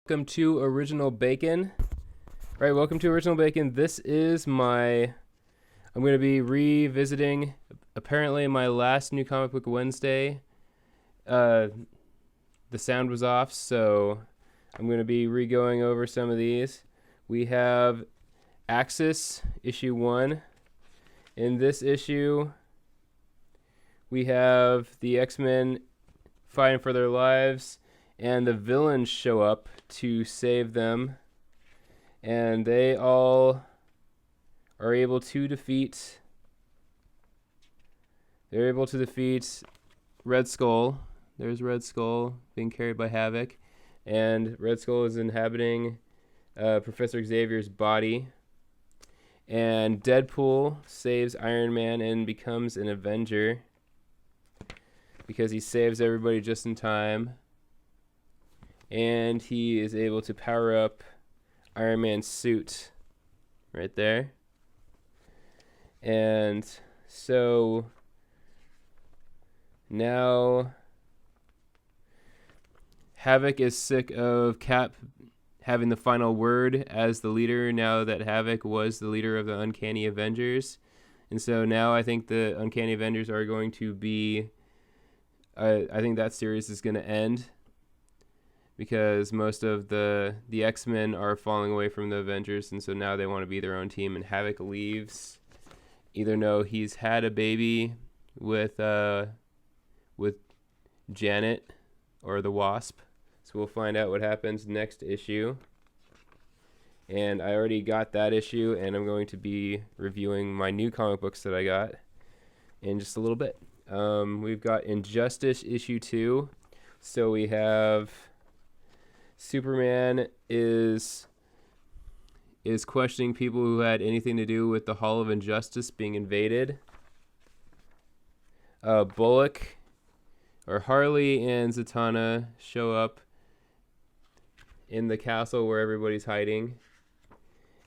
Welcome to Original Bacon. Right, welcome to Original Bacon. This is I'm going to be revisiting, apparently, my last New Comic Book Wednesday. The sound was off, so I'm going to be re-going over some of these. We have Axis, issue 1. In this issue, we have the X-Men fighting for their lives, and the villains show up to save them, and they all are able to defeat Red Skull. There's Red Skull being carried by Havoc, and Red Skull is inhabiting Professor Xavier's body, and Deadpool saves Iron Man and becomes an Avenger because he saves everybody just in time. And he is able to power up Iron Man's suit right there. And so now Havoc is sick of Cap having the final word as the leader, now that Havoc was the leader of the Uncanny Avengers. And so now I think the Uncanny Avengers are going to be, I think that series is going to end, because most of the X-Men are falling away from the Avengers, and so now they want to be their own team, and Havoc leaves, even though he's had a baby with Janet, or the Wasp. So we'll find out what happens next issue. And I already got that issue, and I'm going to be reviewing my new comic books that I got in just a little bit. We've got Injustice issue 2. So we have Superman is questioning people who had anything to do with the Hall of Injustice being invaded. Bullock, or Harley, and Zatanna show up in the castle where everybody's hiding,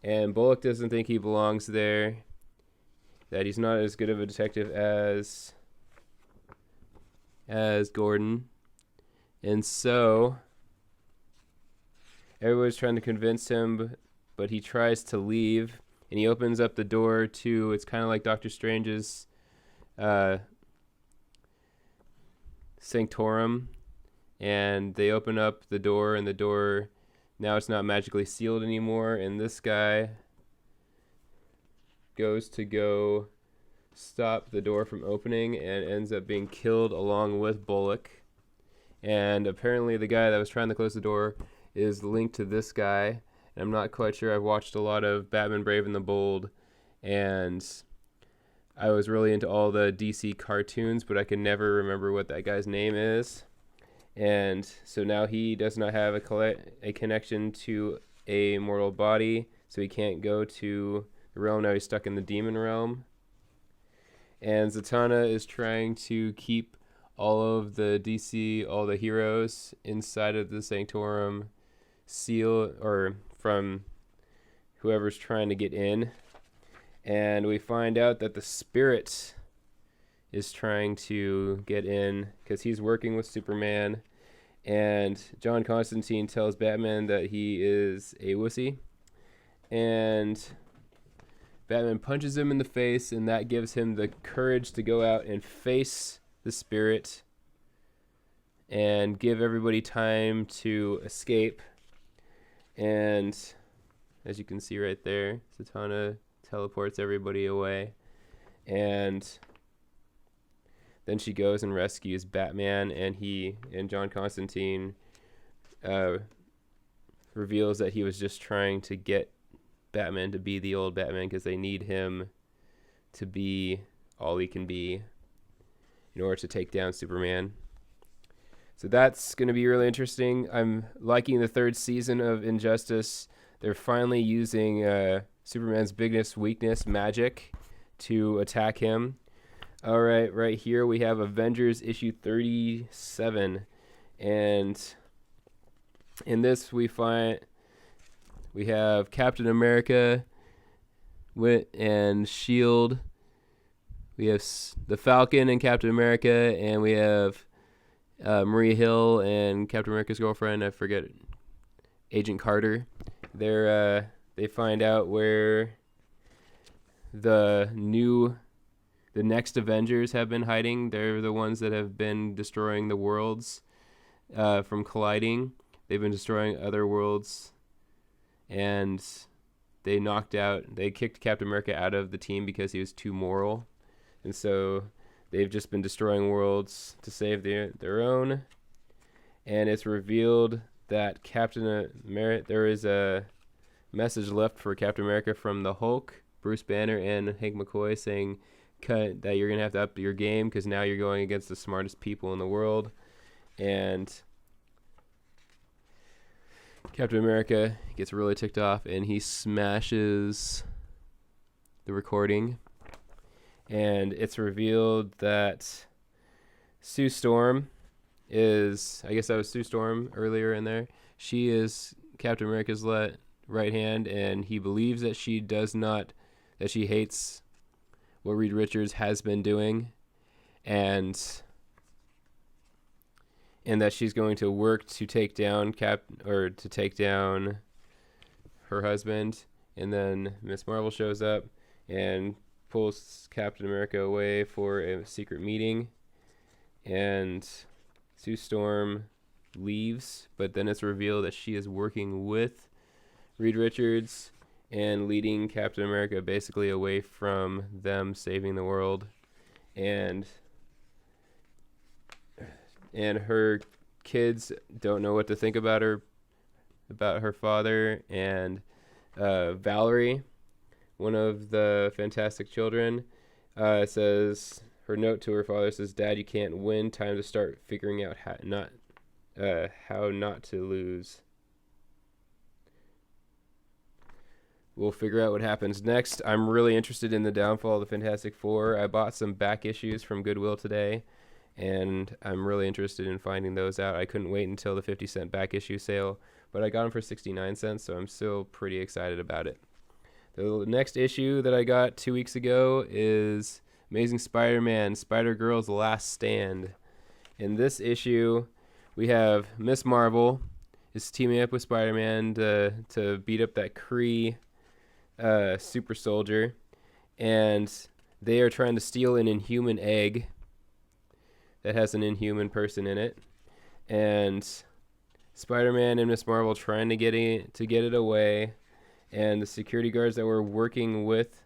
and Bullock doesn't think he belongs there, that he's not as good of a detective as Gordon, and so everybody's trying to convince him, but he tries to leave, and he opens up the door to, it's kind of like Doctor Strange's Sanctorum, and they open up the door, and the door, now it's not magically sealed anymore, and this guy goes to go stop the door from opening and ends up being killed along with Bullock. And apparently the guy that was trying to close the door is linked to this guy, and I'm not quite sure. I've watched a lot of Batman Brave and the Bold, and I was really into all the DC cartoons, but I can never remember what that guy's name is. And so now he does not have a connection to a mortal body, so he can't go to the realm. Now he's stuck in the demon realm. And Zatanna is trying to keep all of the DC, all the heroes inside of the Sanctorum seal, or from whoever's trying to get in. And we find out that the Spirit is trying to get in because he's working with Superman, and John Constantine tells Batman that he is a wussy, and Batman punches him in the face, and that gives him the courage to go out and face the Spirit and give everybody time to escape. And as you can see right there, Zatanna teleports everybody away, and then she goes and rescues Batman, and John Constantine reveals that he was just trying to get Batman to be the old Batman because they need him to be all he can be in order to take down Superman. So that's going to be really interesting. I'm liking the third season of Injustice. They're finally using Superman's biggest weakness, magic, to attack him. All right, right here we have Avengers issue 37, and in this we have Captain America and Shield. We have the Falcon and Captain America, and we have Maria Hill and Captain America's girlfriend. I forget Agent Carter. They find out where the next Avengers have been hiding. They're the ones that have been destroying the worlds from colliding. They've been destroying other worlds, and they kicked Captain America out of the team because he was too moral. And so they've just been destroying worlds to save their own. And it's revealed that there is a message left for Captain America from the Hulk, Bruce Banner, and Hank McCoy saying that you're going to have to up your game because now you're going against the smartest people in the world. And Captain America gets really ticked off and he smashes the recording. And it's revealed that Sue Storm I guess that was Sue Storm earlier in there. She is Captain America's right hand, and he believes that she hates what Reed Richards has been doing, and that she's going to work to take down her husband. And then Miss Marvel shows up and pulls Captain America away for a secret meeting, and Sue Storm leaves, but then it's revealed that she is working with Reed Richards and leading Captain America basically away from them saving the world. And her kids don't know what to think about her father. And Valerie, one of the Fantastic Children, says, her note to her father says, "Dad, you can't win. Time to start figuring out how not to lose." We'll figure out what happens next. I'm really interested in the downfall of the Fantastic Four. I bought some back issues from Goodwill today, and I'm really interested in finding those out. I couldn't wait until the 50-cent back issue sale, but I got them for 69 cents, so I'm still pretty excited about it. The next issue that I got 2 weeks ago is Amazing Spider-Man, Spider-Girl's Last Stand. In this issue, we have Miss Marvel is teaming up with Spider-Man to beat up that Kree super soldier, and they are trying to steal an Inhuman egg that has an Inhuman person in it. And Spider-Man and Miss Marvel trying to get it away, and the security guards that were working with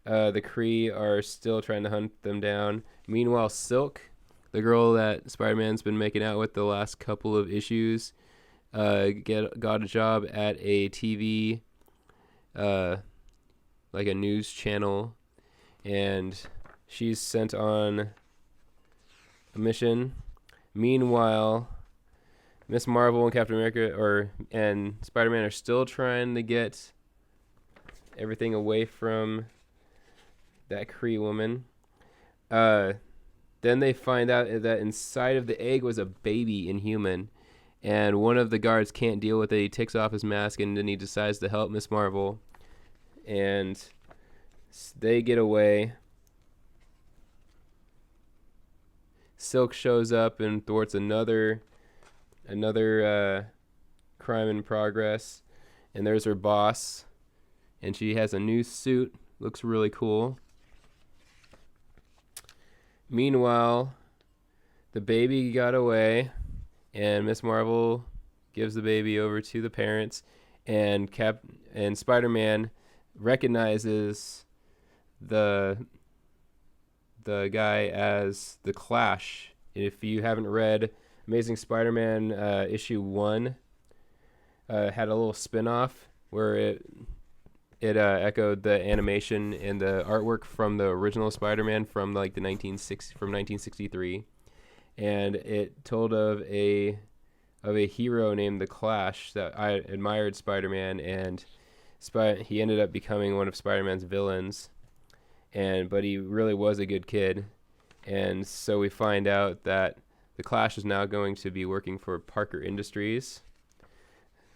the Kree are still trying to hunt them down. Meanwhile, Silk, the girl that Spider-Man's been making out with the last couple of issues, got a job at a TV, like a news channel, and she's sent on a mission. Meanwhile, Miss Marvel and Captain America and Spider-Man are still trying to get everything away from that Kree woman. Then they find out that inside of the egg was a baby Inhuman, and one of the guards can't deal with it. He takes off his mask, and then he decides to help Miss Marvel, and they get away. Silk shows up and thwarts another crime in progress, and there's her boss, and she has a new suit, looks really cool. Meanwhile, the baby got away, and Miss Marvel gives the baby over to the parents, and Spider-Man recognizes the guy as the Clash. If you haven't read Amazing Spider-Man issue 1, had a little spin-off where it echoed the animation and the artwork from the original Spider-Man from like from 1963, and it told of a hero named the Clash that I admired Spider-Man, and he ended up becoming one of Spider-Man's villains, but he really was a good kid, and so we find out that the Clash is now going to be working for Parker Industries.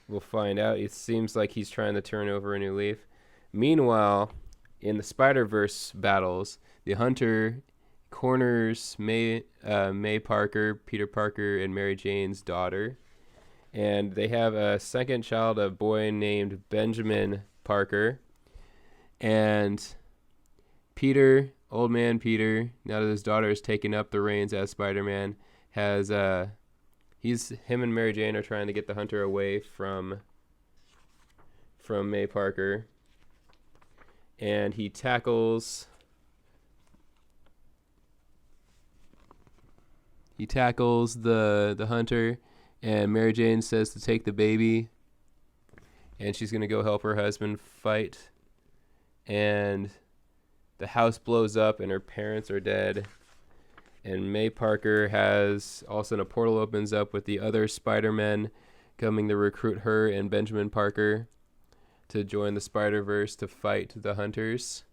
We'll find out. It seems like he's trying to turn over a new leaf. Meanwhile, in the Spider-Verse battles, the Hunter corners May Parker, Peter Parker, and Mary Jane's daughter, And they have a second child, a boy named Benjamin Parker. And Peter, old man Peter, now that his daughter has taken up the reins as Spider-Man, has him and Mary Jane are trying to get the Hunter away from May Parker, and he tackles the Hunter, and Mary Jane says to take the baby, and she's gonna go help her husband fight, and the house blows up and her parents are dead. And May Parker has also, a portal opens up with the other Spider-Men coming to recruit her and Benjamin Parker to join the Spider-Verse to fight the Hunters.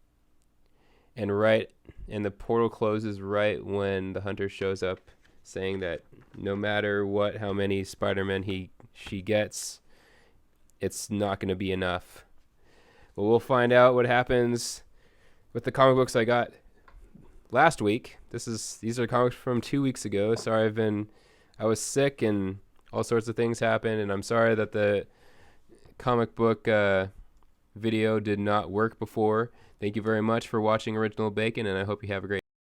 And the portal closes right when the Hunter shows up, saying that no matter how many Spider-Men she gets, it's not going to be enough. Well, we'll find out what happens with the comic books I got last week. These are comics from 2 weeks ago. Sorry, I was sick and all sorts of things happened, and I'm sorry that the comic book video did not work before. Thank you very much for watching Original Bacon, and I hope you have a great